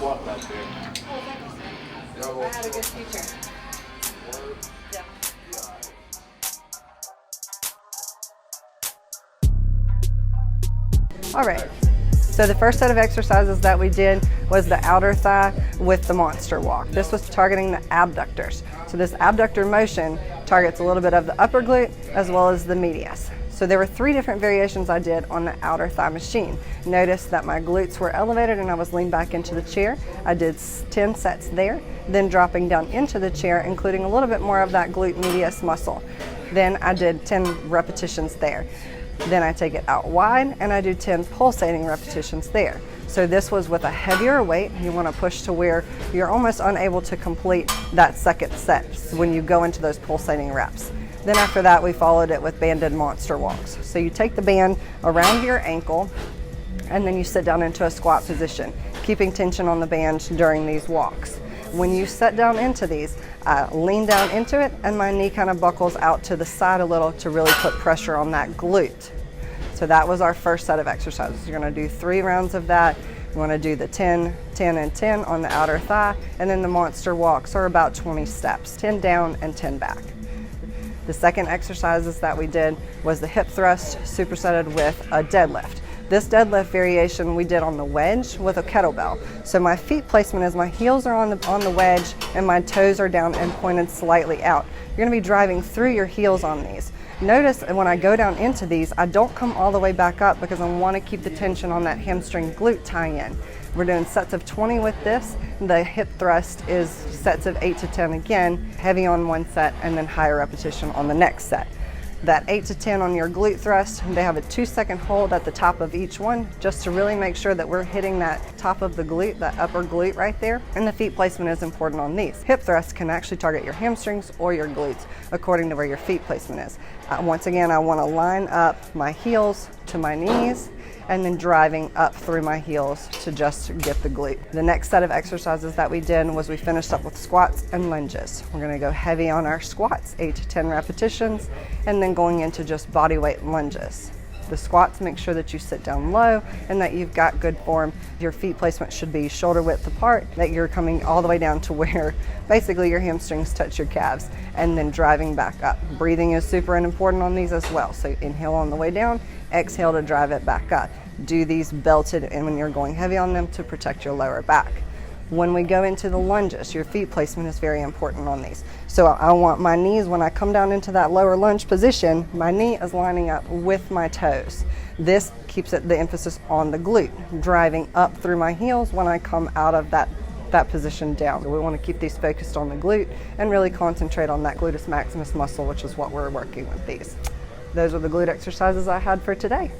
squat back there. Oh, thank you, sir. I had a good teacher. Yeah. All right. So the first set of exercises that we did was the outer thigh with the monster walk. This was targeting the abductors. So this abductor motion targets a little bit of the upper glute as well as the medius. So there were 3 different variations I did on the outer thigh machine. Notice that my glutes were elevated and I was leaned back into the chair. I did 10 sets there, then dropping down into the chair, including a little bit more of that glute medius muscle. Then I did 10 repetitions there. Then I take it out wide and I do 10 pulsating repetitions there. So this was with a heavier weight. You want to push to where you're almost unable to complete that second set when you go into those pulsating reps. Then after that, we followed it with banded monster walks. So you take the band around your ankle and then you sit down into a squat position, keeping tension on the band during these walks. When you sit down into these, I lean down into it and my knee kind of buckles out to the side a little to really put pressure on that glute. So that was our first set of exercises. You're going to do 3 rounds of that. You want to do the 10, 10, and 10 on the outer thigh, and then the monster walks are about 20 steps, 10 down and 10 back. The second exercises that we did was the hip thrust supersetted with a deadlift. This deadlift variation we did on the wedge with a kettlebell. So my feet placement is my heels are on the wedge and my toes are down and pointed slightly out. You're going to be driving through your heels on these. Notice when I go down into these, I don't come all the way back up because I want to keep the tension on that hamstring glute tie-in. We're doing sets of 20 with this. The hip thrust is sets of 8 to 10 again, heavy on one set and then higher repetition on the next set. That 8 to 10 on your glute thrust, they have a 2-second hold at the top of each one just to really make sure that we're hitting that top of the glute, that upper glute right there. And the feet placement is important on these. Hip thrusts can actually target your hamstrings or your glutes according to where your feet placement is. Once again, I want to line up my heels to my knees and then driving up through my heels to just get the glute. The next set of exercises that we did was we finished up with squats and lunges. We're going to go heavy on our squats, 8 to 10 repetitions, and then going into just body weight lunges. The squats, make sure that you sit down low and that you've got good form. Your feet placement should be shoulder width apart, that you're coming all the way down to where basically your hamstrings touch your calves, and then driving back up. Breathing is super important on these as well. So inhale on the way down, exhale to drive it back up. Do these belted and when you're going heavy on them to protect your lower back. When we go into the lunges, your feet placement is very important on these. So I want my knees, when I come down into that lower lunge position, my knee is lining up with my toes. This keeps the emphasis on the glute, driving up through my heels when I come out of that position down. So we want to keep these focused on the glute and really concentrate on that gluteus maximus muscle, which is what we're working with these. Those are the glute exercises I had for today.